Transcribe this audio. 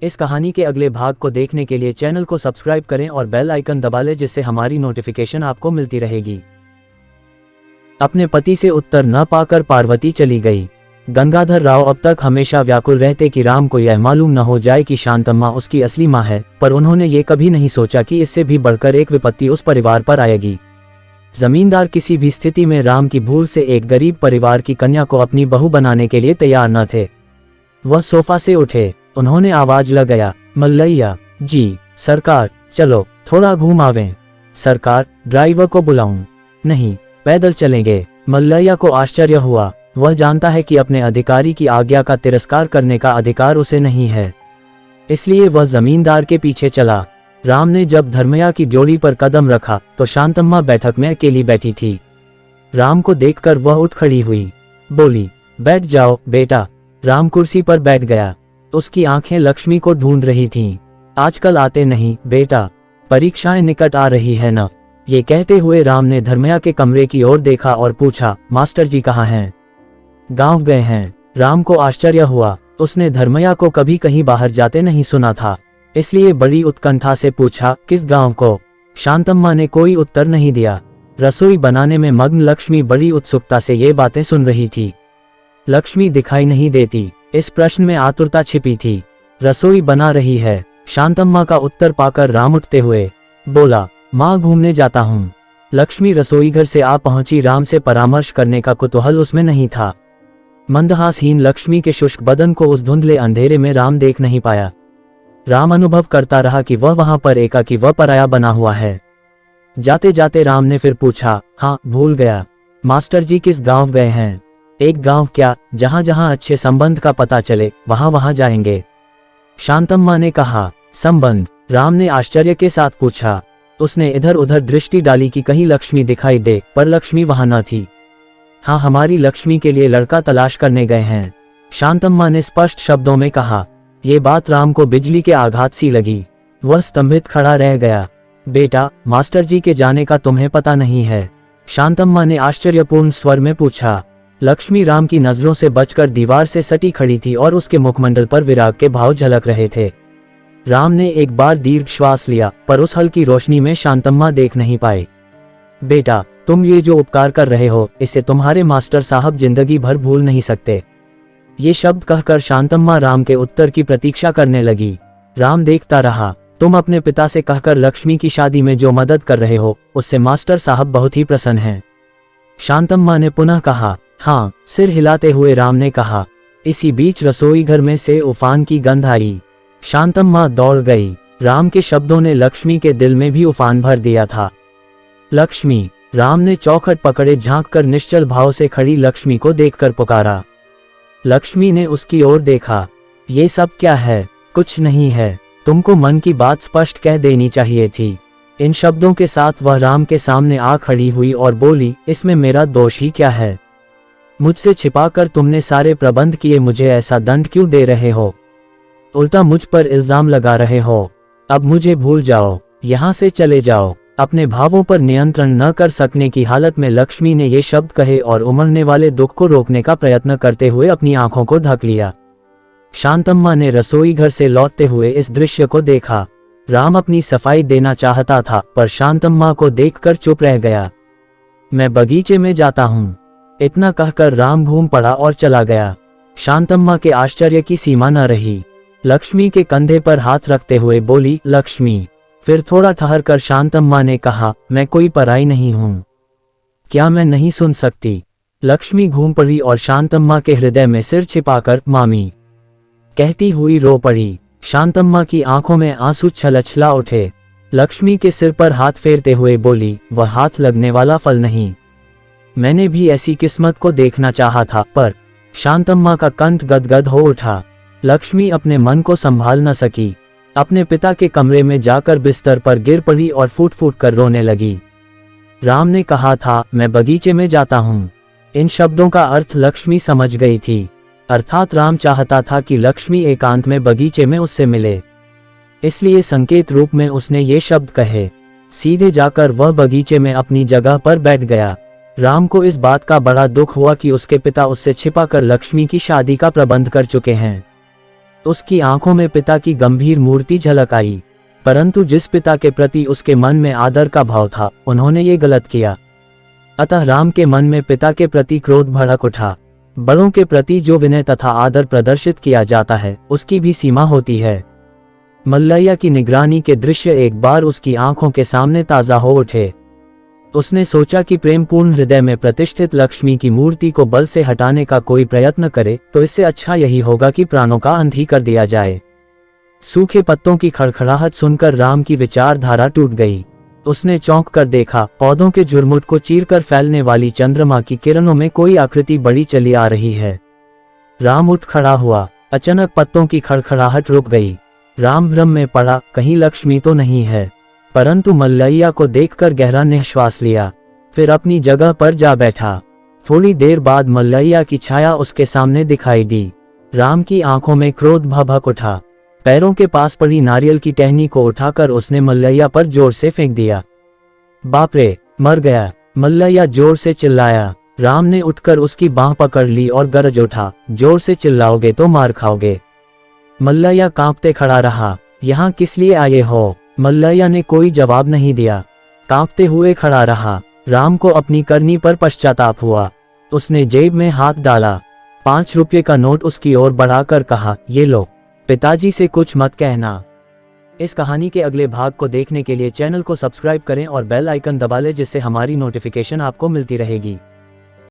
इस कहानी के अगले भाग को देखने के लिए चैनल को सब्सक्राइब करें और बेल आइकन दबा लें, जिससे हमारी नोटिफिकेशन आपको मिलती रहेगी। अपने पति से उत्तर न पाकर पार्वती चली गई। गंगाधर राव अब तक हमेशा व्याकुल रहते कि राम को यह मालूम न हो जाए कि शांतम्मा उसकी असली माँ है, पर उन्होंने ये कभी नहीं सोचा कि इससे भी बढ़कर एक विपत्ति उस परिवार पर आएगी। जमींदार किसी भी स्थिति में राम की भूल से एक गरीब परिवार की कन्या को अपनी बहू बनाने के लिए तैयार न थे। वह सोफा से उठे, उन्होंने आवाज लगाया, मल्लैया जी। सरकार, चलो थोड़ा घूम आवें। सरकार, ड्राइवर को बुलाऊं? नहीं, पैदल चलेंगे। मल्लैया को आश्चर्य हुआ। वह जानता है कि अपने अधिकारी की आज्ञा का तिरस्कार करने का अधिकार उसे नहीं है, इसलिए वह जमींदार के पीछे चला। राम ने जब धर्मया की ड्योली पर कदम रखा तो शांतम्मा बैठक में अकेली बैठी थी। राम को देखकर वह उठ खड़ी हुई, बोली, बैठ जाओ बेटा। राम कुर्सी पर बैठ गया। उसकी आंखें लक्ष्मी को ढूंढ रही थीं। आजकल आते नहीं बेटा, परीक्षाएं निकट आ रही है न। ये कहते हुए राम ने धर्मया के कमरे की ओर देखा और पूछा, मास्टर जी कहाँ हैं? गांव गए हैं। राम को आश्चर्य हुआ। उसने धर्मया को कभी कहीं बाहर जाते नहीं सुना था, इसलिए बड़ी उत्कंठा से पूछा, किस गांव को? शांतम्मा ने कोई उत्तर नहीं दिया। रसोई बनाने में मग्न लक्ष्मी बड़ी उत्सुकता से ये बातें सुन रही थी। लक्ष्मी दिखाई नहीं देती, इस प्रश्न में आतुरता छिपी थी। रसोई बना रही है। शांतम्मा का उत्तर पाकर राम उठते हुए बोला, माँ घूमने जाता हूँ। लक्ष्मी रसोई घर से आ पहुंची। राम से परामर्श करने का कुतूहल उसमें नहीं था। मंदहासहीन लक्ष्मी के शुष्क बदन को उस धुंधले अंधेरे में राम देख नहीं पाया। राम अनुभव करता रहा कि वह वहां पर एकाकी व पराया बना हुआ है। जाते जाते राम ने फिर पूछा, हाँ भूल गया, मास्टर जी किस गांव गए हैं? एक गांव क्या, जहां जहां अच्छे संबंध का पता चले वहां वहां जाएंगे। शांतम्मा ने कहा, संबंध? राम ने आश्चर्य के साथ पूछा। उसने इधर उधर दृष्टि डाली कि कहीं लक्ष्मी दिखाई दे, पर लक्ष्मी वहां न थी। हाँ, हमारी लक्ष्मी के लिए लड़का तलाश करने गए हैं, शांतम्मा ने स्पष्ट शब्दों में कहा। ये बात राम को बिजली के आघात सी लगी। वह स्तंभित खड़ा रह गया। बेटा, मास्टर जी के जाने का तुम्हें पता नहीं है? शांतम्मा ने आश्चर्यपूर्ण स्वर में पूछा। लक्ष्मी राम की नजरों से बचकर दीवार से सटी खड़ी थी और उसके मुखमंडल पर विराग के भाव झलक रहे थे। राम ने एक बार दीर्घ श्वास लिया, पर उस हल्की रोशनी में शांतम्मा देख नहीं पाए। बेटा, तुम ये जो उपकार कर रहे हो, इसे तुम्हारे मास्टर साहब जिंदगी भर भूल नहीं सकते। ये शब्द कहकर शांतम्मा राम के उत्तर की प्रतीक्षा करने लगी। राम देखता रहा। तुम अपने पिता से कहकर लक्ष्मी की शादी में जो मदद कर रहे हो, उससे मास्टर साहब बहुत ही प्रसन्न हैं। शांतम्मा ने पुनः कहा। हाँ, सिर हिलाते हुए राम ने कहा। इसी बीच रसोई घर में से उफान की गंध आई। शांतम्मा दौड़ गई। राम के शब्दों ने लक्ष्मी के दिल में भी उफान भर दिया था। लक्ष्मी! राम ने चौखट पकड़े झांककर निश्चल भाव से खड़ी लक्ष्मी को देखकर पुकारा। लक्ष्मी ने उसकी ओर देखा। ये सब क्या है? कुछ नहीं है, तुमको मन की बात स्पष्ट कह देनी चाहिए थी। इन शब्दों के साथ वह राम के सामने आ खड़ी हुई और बोली, इसमें मेरा दोष ही क्या है? मुझसे छिपाकर तुमने सारे प्रबंध किए, मुझे ऐसा दंड क्यों दे रहे हो? उल्टा मुझ पर इल्जाम लगा रहे हो। अब मुझे भूल जाओ, यहाँ से चले जाओ। अपने भावों पर नियंत्रण न कर सकने की हालत में लक्ष्मी ने ये शब्द कहे और उमड़ने वाले दुख को रोकने का प्रयत्न करते हुए अपनी आंखों को ढक लिया। शांतम्मा ने रसोई घर से लौटते हुए इस दृश्य को देखा। राम अपनी सफाई देना चाहता था, पर शांतम्मा को देखकर चुप रह गया। मैं बगीचे में जाता हूँ, इतना कहकर राम घूम पड़ा और चला गया। शांतम्मा के आश्चर्य की सीमा न रही। लक्ष्मी के कंधे पर हाथ रखते हुए बोली, लक्ष्मी। फिर थोड़ा ठहरकर शांतम्मा ने कहा, मैं कोई पराई नहीं हूँ, क्या मैं नहीं सुन सकती? लक्ष्मी घूम पड़ी और शांतम्मा के हृदय में सिर छिपाकर मामी कहती हुई रो पड़ी। शांतम्मा की आंखों में आंसू छलछला उठे। लक्ष्मी के सिर पर हाथ फेरते हुए बोली, वह हाथ लगने वाला फल नहीं। मैंने भी ऐसी किस्मत को देखना चाहा था, पर शांतम्मा का कंठ गदगद हो उठा। लक्ष्मी अपने मन को संभाल न सकी। अपने पिता के कमरे में जाकर बिस्तर पर गिर पड़ी और फूट फूट कर रोने लगी। राम ने कहा था, मैं बगीचे में जाता हूँ। इन शब्दों का अर्थ लक्ष्मी समझ गई थी। अर्थात राम चाहता था कि लक्ष्मी एकांत में बगीचे में उससे मिले, इसलिए संकेत रूप में उसने ये शब्द कहे। सीधे जाकर वह बगीचे में अपनी जगह पर बैठ गया। राम को इस बात का बड़ा दुख हुआ कि उसके पिता उससे छिपाकर लक्ष्मी की शादी का प्रबंध कर चुके हैं। उसकी आंखों में पिता की गंभीर मूर्ति झलक आई, परंतु जिस पिता के प्रति उसके मन में आदर का भाव था, उन्होंने ये गलत किया। अतः राम के मन में पिता के प्रति क्रोध भड़क उठा। बड़ों के प्रति जो विनय तथा आदर प्रदर्शित किया जाता है, उसकी भी सीमा होती है। मल्लैया की निगरानी के दृश्य एक बार उसकी आंखों के सामने ताजा हो उठे। उसने सोचा कि प्रेमपूर्ण हृदय में प्रतिष्ठित लक्ष्मी की मूर्ति को बल से हटाने का कोई प्रयत्न करे तो इससे अच्छा यही होगा कि प्राणों का अंत ही कर दिया जाए। सूखे पत्तों की खड़खड़ाहट सुनकर राम की विचारधारा टूट गई। उसने चौंक कर देखा, पौधों के झुरमुट को चीरकर फैलने वाली चंद्रमा की किरणों में कोई आकृति बड़ी चली आ रही है। राम उठ खड़ा हुआ। अचानक पत्तों की खड़खड़ाहट रुक गई। राम भ्रम में पड़ा, कहीं लक्ष्मी तो नहीं है। परंतु मल्लैया को देखकर गहरा निश्वास लिया, फिर अपनी जगह पर जा बैठा। थोड़ी देर बाद मल्लैया की छाया उसके सामने दिखाई दी। राम की आंखों में क्रोध भभक उठा। पैरों के पास पड़ी नारियल की टहनी को उठाकर उसने मल्लैया पर जोर से फेंक दिया। बाप रे, मर गया! मल्लैया जोर से चिल्लाया। राम ने उठकर उसकी बांह पकड़ ली और गरज उठा, जोर से चिल्लाओगे तो मार खाओगे। मल्लैया कांपते खड़ा रहा। यहाँ किस लिए आए हो? मल्लैया ने कोई जवाब नहीं दिया, कांपते हुए खड़ा रहा। राम को अपनी करनी पर पश्चाताप हुआ। उसने जेब में हाथ डाला। 5 रुपये का नोट उसकी ओर बढ़ाकर कहा, ये लो, पिताजी से कुछ मत कहना। इस कहानी के अगले भाग को देखने के लिए चैनल को सब्सक्राइब करें और बेल आइकन दबा लें, जिससे हमारी नोटिफिकेशन आपको मिलती रहेगी।